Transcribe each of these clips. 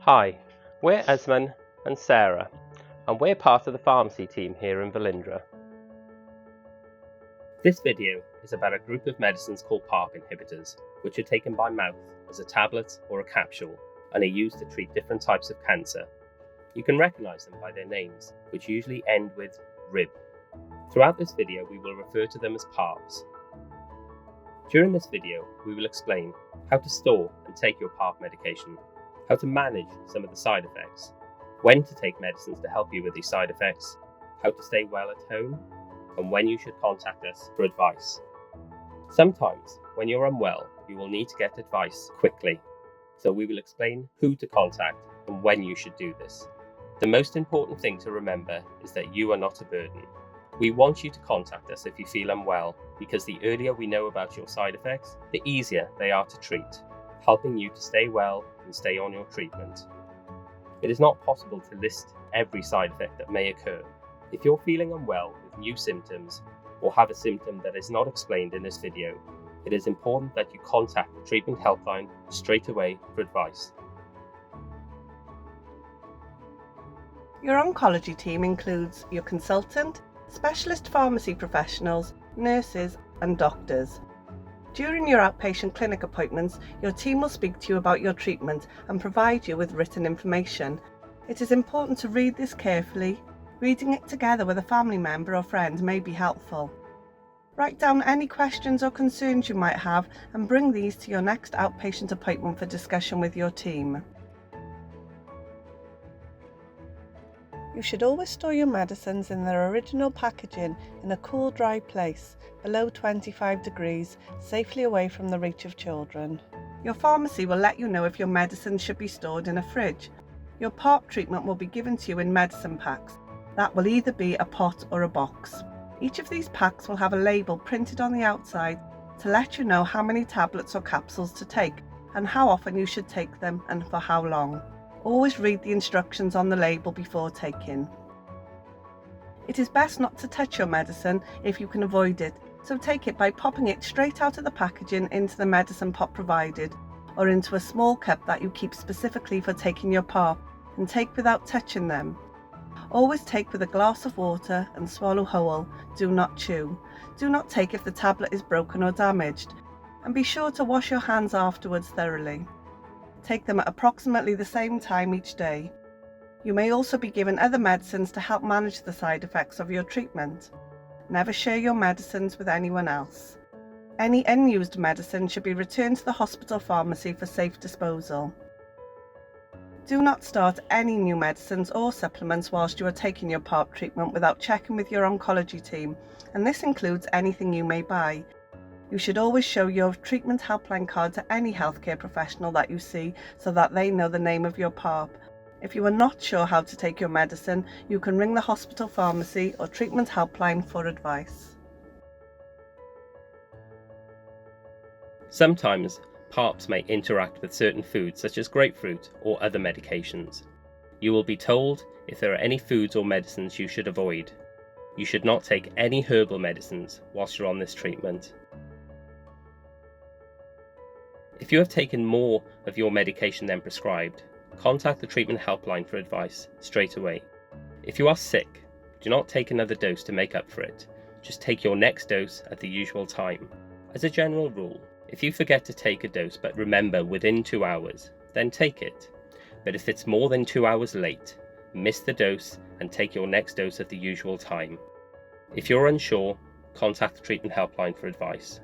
Hi, we're Usman and Sarah, and we're part of the pharmacy team here in Velindre. This video is about a group of medicines called PARP inhibitors, which are taken by mouth as a tablet or a capsule and are used to treat different types of cancer. You can recognise them by their names, which usually end with RIB. Throughout this video, we will refer to them as PARPs. During this video, we will explain how to store and take your PARP medication, how to manage some of the side effects, when to take medicines to help you with these side effects, how to stay well at home, and when you should contact us for advice. Sometimes, when you're unwell, you will need to get advice quickly, so we will explain who to contact and when you should do this. The most important thing to remember is that you are not a burden. We want you to contact us if you feel unwell, because the earlier we know about your side effects, the easier they are to treat, helping you to stay well and stay on your treatment. It is not possible to list every side effect that may occur. If you're feeling unwell with new symptoms or have a symptom that is not explained in this video, it is important that you contact the treatment helpline straight away for advice. Your oncology team includes your consultant, specialist pharmacy professionals, nurses and doctors. During your outpatient clinic appointments, your team will speak to you about your treatment and provide you with written information. It is important to read this carefully. Reading it together with a family member or friend may be helpful. Write down any questions or concerns you might have and bring these to your next outpatient appointment for discussion with your team. You should always store your medicines in their original packaging in a cool, dry place, below 25 degrees, safely away from the reach of children. Your pharmacy will let you know if your medicines should be stored in a fridge. Your PARP treatment will be given to you in medicine packs. That will either be a pot or a box. Each of these packs will have a label printed on the outside to let you know how many tablets or capsules to take and how often you should take them and for how long. Always read the instructions on the label before taking. It is best not to touch your medicine if you can avoid it, so take it by popping it straight out of the packaging into the medicine pot provided, or into a small cup that you keep specifically for taking your PARP, and take without touching them. Always take with a glass of water and swallow whole. Do not chew. Do not take if the tablet is broken or damaged, and be sure to wash your hands afterwards thoroughly. Take them at approximately the same time each day. You may also be given other medicines to help manage the side effects of your treatment. Never share your medicines with anyone else. Any unused medicine should be returned to the hospital pharmacy for safe disposal. Do not start any new medicines or supplements whilst you are taking your PARP treatment without checking with your oncology team, and this includes anything you may buy. You should always show your treatment helpline card to any healthcare professional that you see so that they know the name of your PARP. If you are not sure how to take your medicine, you can ring the hospital pharmacy or treatment helpline for advice. Sometimes PARPs may interact with certain foods such as grapefruit or other medications. You will be told if there are any foods or medicines you should avoid. You should not take any herbal medicines whilst you're on this treatment. If you have taken more of your medication than prescribed, contact the treatment helpline for advice straight away. If you are sick, do not take another dose to make up for it. Just take your next dose at the usual time. As a general rule, if you forget to take a dose but remember within 2 hours, then take it. But if it's more than 2 hours late, miss the dose and take your next dose at the usual time. If you're unsure, contact the treatment helpline for advice.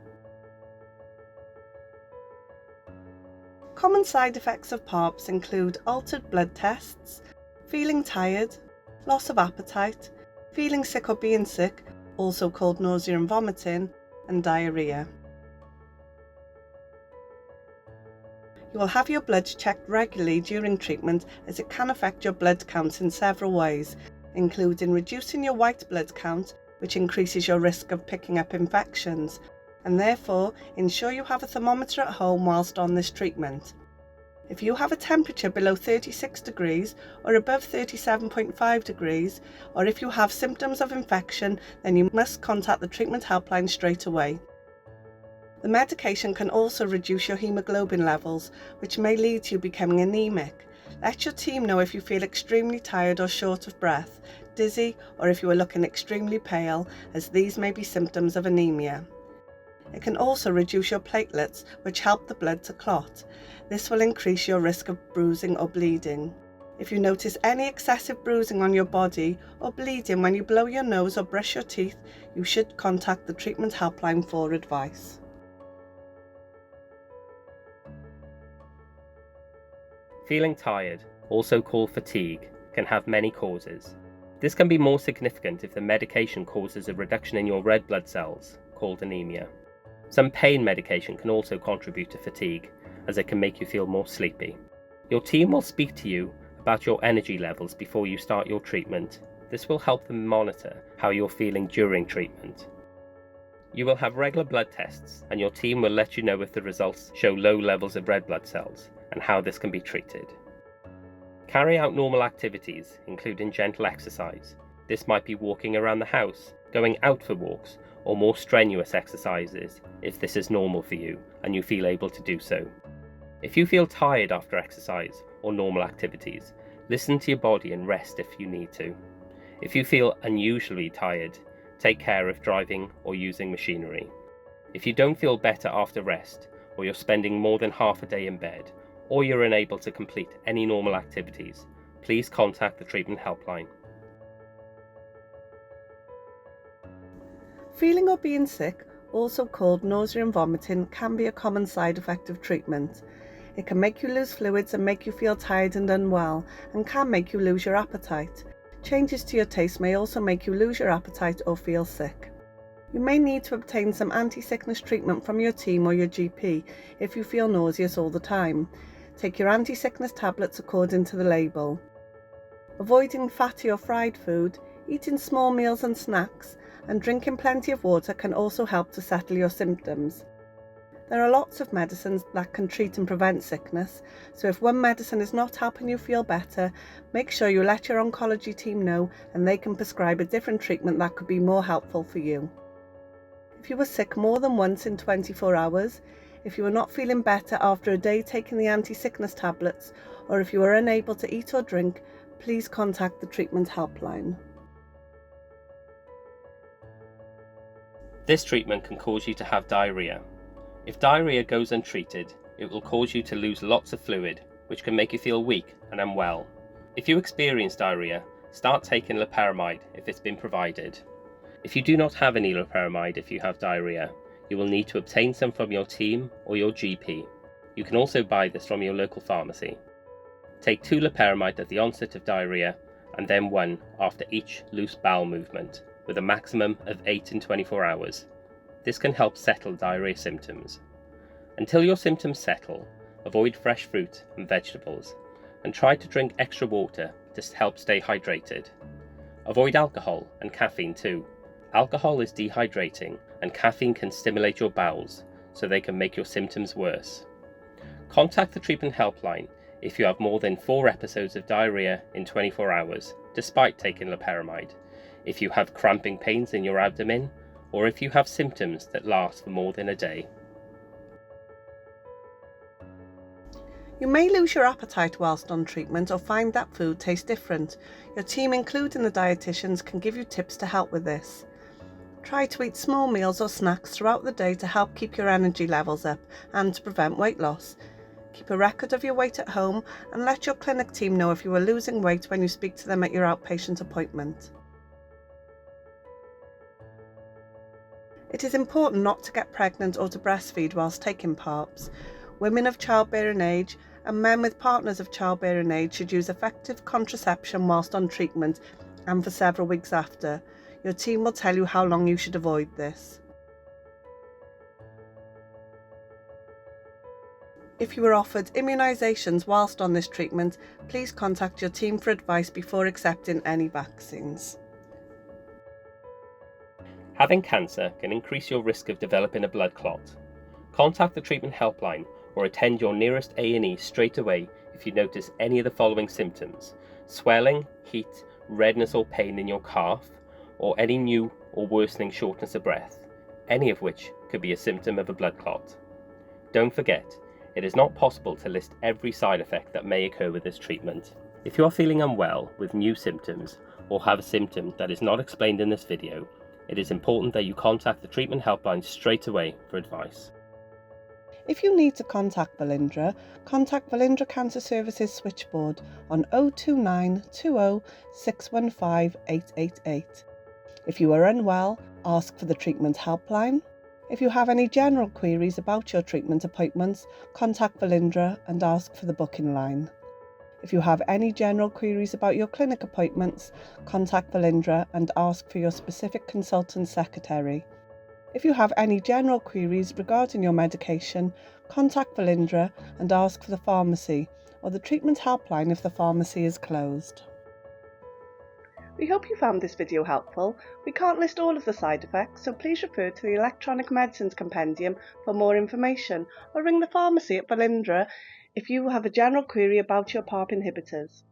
Common side effects of PARPs include altered blood tests, feeling tired, loss of appetite, feeling sick or being sick, also called nausea and vomiting, and diarrhea. You will have your blood checked regularly during treatment, as it can affect your blood count in several ways, including reducing your white blood count, which increases your risk of picking up infections, and therefore ensure you have a thermometer at home whilst on this treatment. If you have a temperature below 36 degrees or above 37.5 degrees, or if you have symptoms of infection, then you must contact the treatment helpline straight away. The medication can also reduce your haemoglobin levels, which may lead to you becoming anemic. Let your team know if you feel extremely tired or short of breath, dizzy, or if you are looking extremely pale, as these may be symptoms of anemia. It can also reduce your platelets, which help the blood to clot. This will increase your risk of bruising or bleeding. If you notice any excessive bruising on your body or bleeding when you blow your nose or brush your teeth, you should contact the treatment helpline for advice. Feeling tired, also called fatigue, can have many causes. This can be more significant if the medication causes a reduction in your red blood cells, called anemia. Some pain medication can also contribute to fatigue, as it can make you feel more sleepy. Your team will speak to you about your energy levels before you start your treatment. This will help them monitor how you're feeling during treatment. You will have regular blood tests, and your team will let you know if the results show low levels of red blood cells and how this can be treated. Carry out normal activities, including gentle exercise. This might be walking around the house, going out for walks, or more strenuous exercises if this is normal for you and you feel able to do so. If you feel tired after exercise or normal activities, listen to your body and rest if you need to. If you feel unusually tired, take care of driving or using machinery. If you don't feel better after rest, or you're spending more than half a day in bed, or you're unable to complete any normal activities, please contact the treatment helpline. Feeling or being sick, also called nausea and vomiting, can be a common side effect of treatment. It can make you lose fluids and make you feel tired and unwell, and can make you lose your appetite. Changes to your taste may also make you lose your appetite or feel sick. You may need to obtain some anti-sickness treatment from your team or your GP if you feel nauseous all the time. Take your anti-sickness tablets according to the label. Avoiding fatty or fried food, eating small meals and snacks, and drinking plenty of water can also help to settle your symptoms. There are lots of medicines that can treat and prevent sickness, so if one medicine is not helping you feel better, make sure you let your oncology team know and they can prescribe a different treatment that could be more helpful for you. If you were sick more than once in 24 hours, if you are not feeling better after a day taking the anti-sickness tablets, or if you are unable to eat or drink, please contact the treatment helpline. This treatment can cause you to have diarrhea. If diarrhea goes untreated, it will cause you to lose lots of fluid, which can make you feel weak and unwell. If you experience diarrhea, start taking loperamide if it's been provided. If you do not have any loperamide if you have diarrhea, you will need to obtain some from your team or your GP. You can also buy this from your local pharmacy. Take 2 loperamide at the onset of diarrhea and then 1 after each loose bowel movement, with a maximum of 8 in 24 hours. This can help settle diarrhea symptoms. Until your symptoms settle, avoid fresh fruit and vegetables, and try to drink extra water to help stay hydrated. Avoid alcohol and caffeine too. Alcohol is dehydrating, and caffeine can stimulate your bowels, so they can make your symptoms worse. Contact the treatment helpline if you have more than 4 episodes of diarrhea in 24 hours, despite taking loperamide, if you have cramping pains in your abdomen, or if you have symptoms that last for more than a day. You may lose your appetite whilst on treatment or find that food tastes different. Your team, including the dietitians, can give you tips to help with this. Try to eat small meals or snacks throughout the day to help keep your energy levels up and to prevent weight loss. Keep a record of your weight at home and let your clinic team know if you are losing weight when you speak to them at your outpatient appointment. It is important not to get pregnant or to breastfeed whilst taking PARPs. Women of childbearing age and men with partners of childbearing age should use effective contraception whilst on treatment and for several weeks after. Your team will tell you how long you should avoid this. If you were offered immunisations whilst on this treatment, please contact your team for advice before accepting any vaccines. Having cancer can increase your risk of developing a blood clot. Contact the treatment helpline or attend your nearest A&E straight away if you notice any of the following symptoms: swelling, heat, redness or pain in your calf, or any new or worsening shortness of breath, any of which could be a symptom of a blood clot. Don't forget, It is not possible to list every side effect that may occur with this treatment. If you are feeling unwell with new symptoms or have a symptom that is not explained in this video, it is important that you contact the treatment helpline straight away for advice. If you need to contact Velindre, contact Velindre Cancer Services switchboard on 029 20 615 888. If you are unwell, ask for the treatment helpline. If you have any general queries about your treatment appointments, contact Velindre and ask for the booking line. If you have any general queries about your clinic appointments, contact Velindre and ask for your specific consultant secretary. If you have any general queries regarding your medication, contact Velindre and ask for the pharmacy or the treatment helpline if the pharmacy is closed. We hope you found this video helpful. We can't list all of the side effects, so please refer to the Electronic Medicines Compendium for more information or ring the pharmacy at Velindre if you have a general query about your PARP inhibitors.